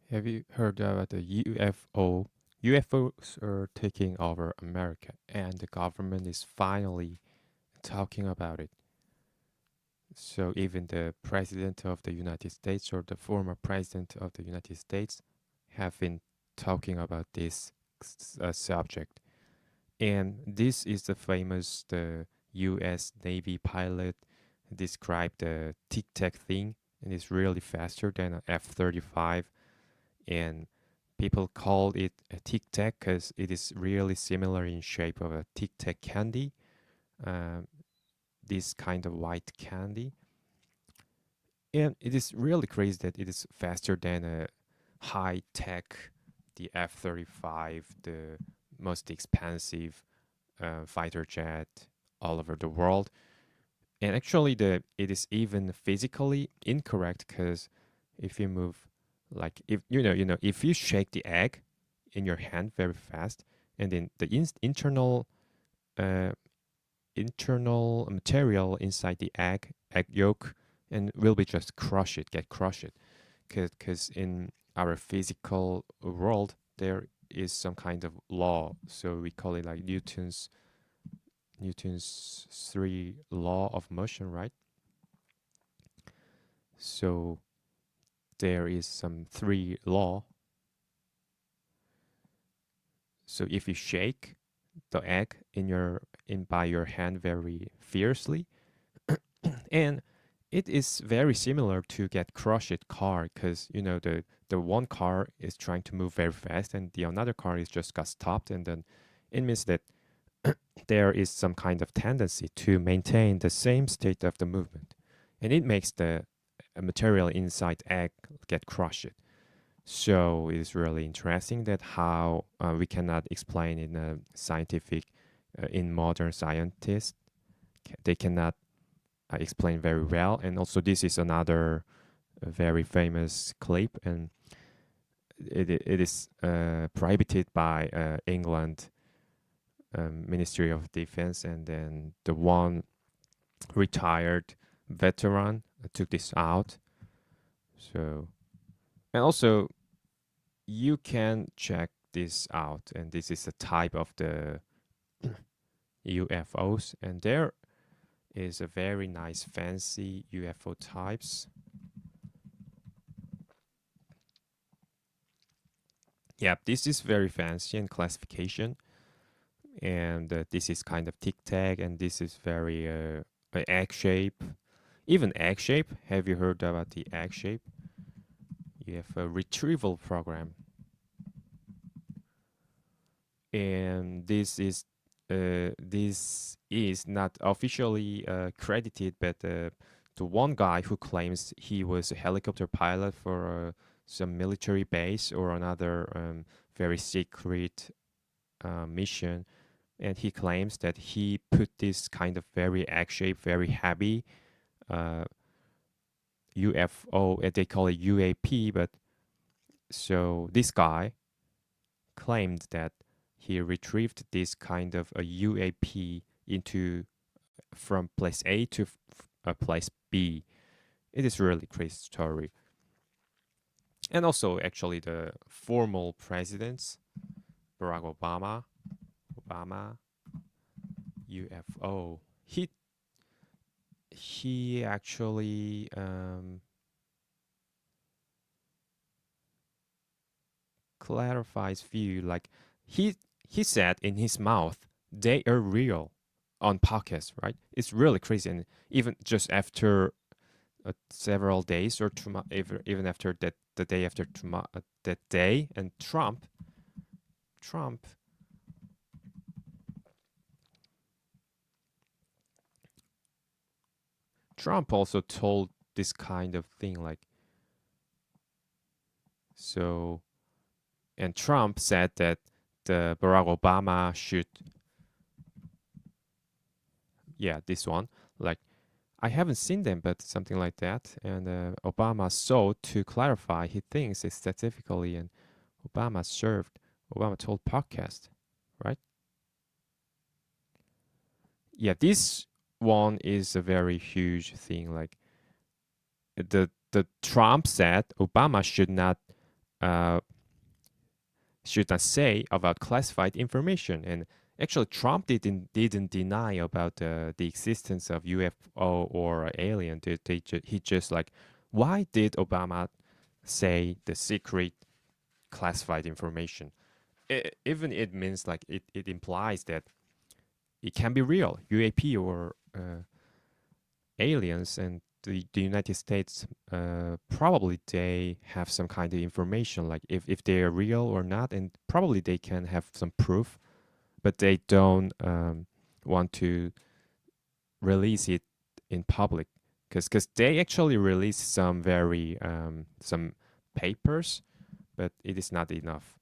Have you heard about the UFO? UFOs are taking over America, and the government is finally talking about it. So even the president of the United States or the former president of the United States have been talking about this subject. And this is the U.S. Navy pilot described the tic tac thing, and it's really faster than an F-35, and people call it a tic tac because it is really similar in shape of a tic tac candy, um, this kind of white candy. And it is really crazy that it is faster than a high tech, the F-35, the most expensive fighter jet all over the world. And actually, it is even physically incorrect because if you move, like if if you shake the egg in your hand very fast, and then the uh, internal material inside the egg yolk, and will be just get crush it, because in our physical world there is some kind of law, so we call it like Newton's three law of motion, right? So there is some three law. So if you shake the egg in by your hand very fiercely, and it is very similar to get crushed car, because the one car is trying to move very fast and the another car is just got stopped, and then it means that there is some kind of tendency to maintain the same state of the movement, and it makes the material inside egg get crushed. So it is really interesting that how we cannot explain in a scientific, in modern scientists, they cannot explain very well. And also, this is another very famous clip, and it is prohibited by England Ministry of Defense, and then the one retired veteran took this out. So, and also you can check this out, and this is a type of the UFOs, and there is a very nice fancy UFO types. Yeah, this is very fancy in classification, and this is kind of tic tac, and this is very egg shape, even egg shape. Have you heard about the egg shape? You have a retrieval program, and this is not officially credited, but the one guy who claims he was a helicopter pilot for some military base or another very secret mission, and he claims that he put this kind of very egg-shaped, very heavy uh, UFO, they call it UAP, but so this guy claimed that he retrieved this kind of a UAP into from place A to place B. It is really crazy story. And also, actually, the formal presidents, Barack Obama, UFO. He actually clarifies view, like he he said in his mouth they are real on podcast, right? It's really crazy, and even just after several days or even after that, the day after that day, and Trump Trump also told this kind of thing, like, so, and Trump said that the Barack Obama should, yeah, this one, like, I haven't seen them, but something like that. And Obama sought to clarify he thinks specifically, and Obama told podcast, right? Yeah, this one is a very huge thing. Like the Trump said Obama should not uh, should not say about classified information. And actually, Trump didn't deny about the existence of UFO or alien. He just like, why did Obama say the secret classified information? Even it means like it implies that it can be real UAP or aliens, and the United States probably they have some kind of information like if they are real or not, and probably they can have some proof, but they don't want to release it in public because they actually release some very some papers, but it is not enough.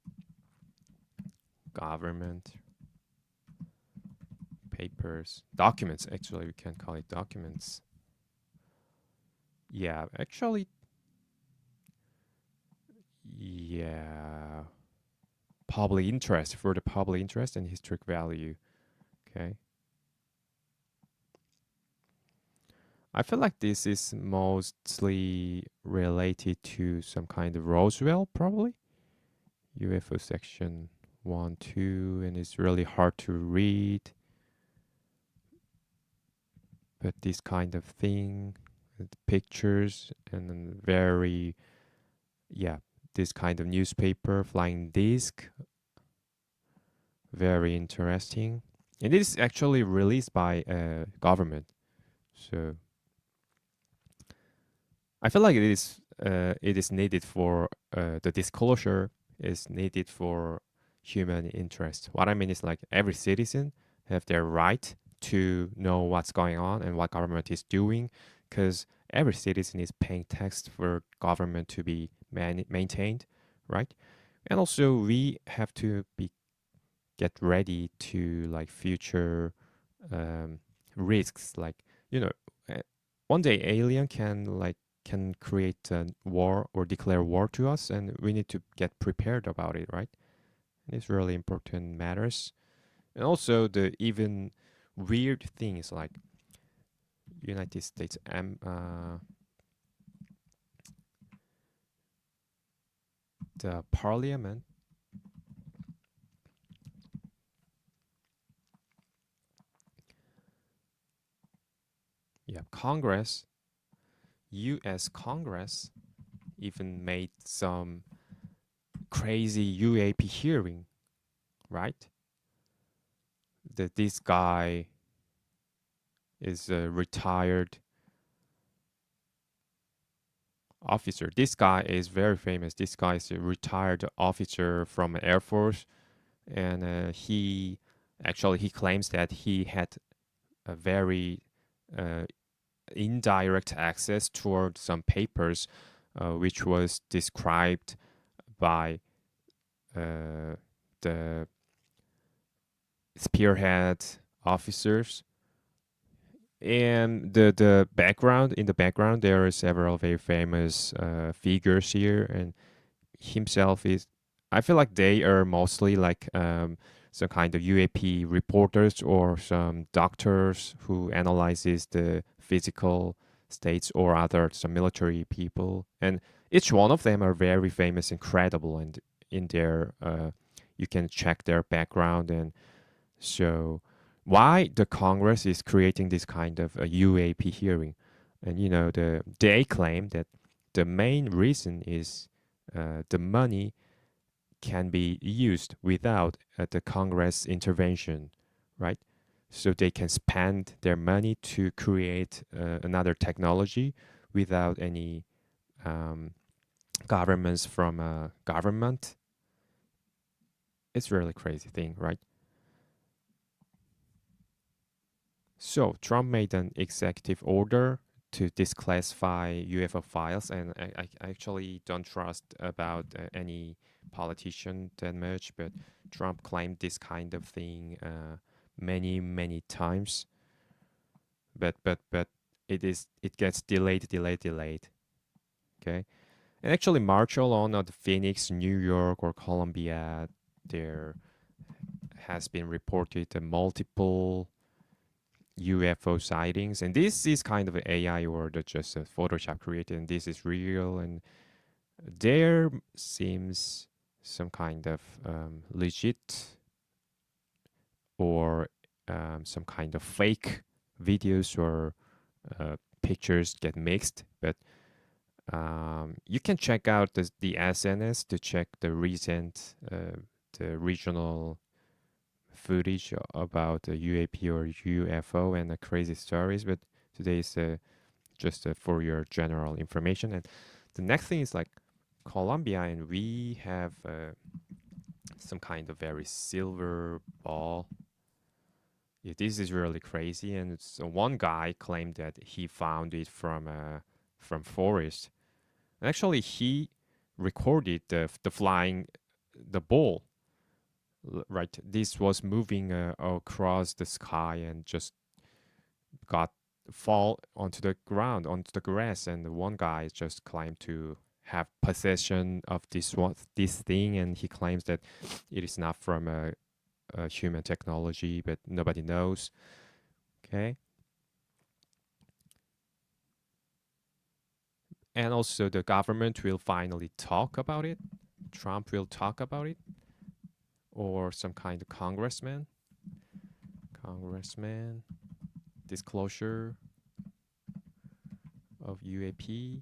Government papers, documents. Actually, we can call it documents. Yeah, actually, yeah. Public interest for the public interest and historic value. Okay. I feel like this is mostly related to some kind of Roswell, probably. UFO section 1, 2, and it's really hard to read. But this kind of thing, the pictures, and then very, yeah, this kind of newspaper, flying disc, very interesting. And it is actually released by government. So I feel like it is needed for the disclosure is needed for human interest. What I mean is like every citizen have their right to know what's going on and what government is doing, because every citizen is paying tax for government to be maintained, right? And also we have to be get ready to like future um, risks, like you know, uh, one day alien can create a war or declare war to us, and we need to get prepared about it, right? It's really important matters. And also the even weird things like United States the parliament, yeah, Congress, US Congress even made some crazy UAP hearing, right? That this guy is a retired officer. This guy is very famous. This guy is a retired officer from Air Force, and he claims that he had a very uh, indirect access toward some papers, which was described by uh, the spearhead officers. And the background in the background there are several very famous figures here, and himself is, I feel like they are mostly like some kind of UAP reporters or some doctors who analyzes the physical states or other some military people, and each one of them are very famous and credible, and in their you can check their background. And so why the Congress is creating this kind of a UAP hearing, and they claim that the main reason is the money can be used without the Congress intervention, right? So they can spend their money to create another technology without any um, governments from government. It's really crazy thing, right? So Trump made an executive order to declassify UFO files, and I actually don't trust about any politician that much, but Trump claimed this kind of thing many times, but it gets delayed. Okay, and actually march alone at Phoenix, New York, or Columbia, there has been reported multiple UFO sightings, and this is kind of an AI or just a Photoshop created, and this is real. And There seems some kind of legit or some kind of fake videos or pictures get mixed, but you can check out the SNS to check the recent, the regional footage about the UAP or UFO and the crazy stories. But today is just for your general information. And the next thing is like Colombia, and we have some kind of very silver ball. Yeah, this is really crazy. And it's, one guy claimed that he found it from forest. And actually, he recorded the flying the ball. Right, this was moving across the sky and just got fall onto the ground, onto the grass, and one guy just claimed to have possession of this thing, and he claims that it is not from a human technology, but nobody knows. Okay, and also the government will finally talk about it. Trump will talk about it, or some kind of congressman disclosure of UAP.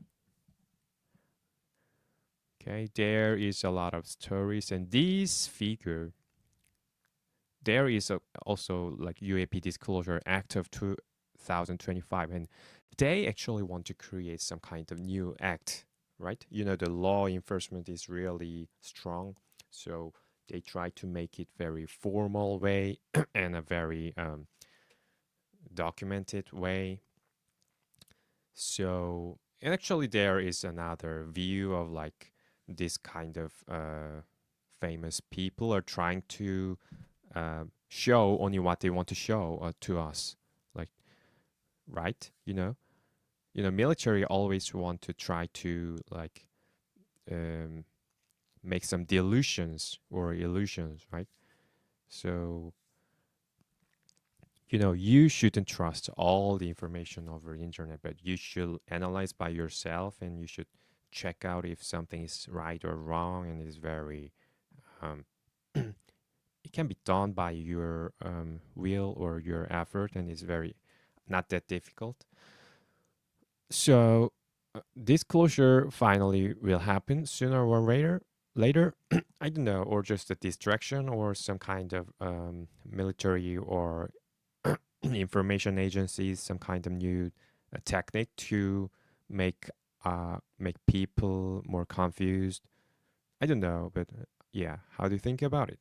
Okay, there is a lot of stories, and this figure, there is also like UAP Disclosure Act of 2025, and they actually want to create some kind of new act, right? You know, the law enforcement is really strong, so they try to make it very formal way and a very documented way. So, and actually, there is another view of like this kind of famous people are trying to show only what they want to show to us, like, right? Military always want to try to like um, make some delusions or illusions, right? So you shouldn't trust all the information over the internet, but you should analyze by yourself, and you should check out if something is right or wrong, and is very um, it can be done by your will or your effort, and it's very not that difficult. So this closure finally will happen sooner or later. I don't know, or just a distraction or some kind of military or information agencies, some kind of new technique to make people more confused. I don't know, but yeah, how do you think about it?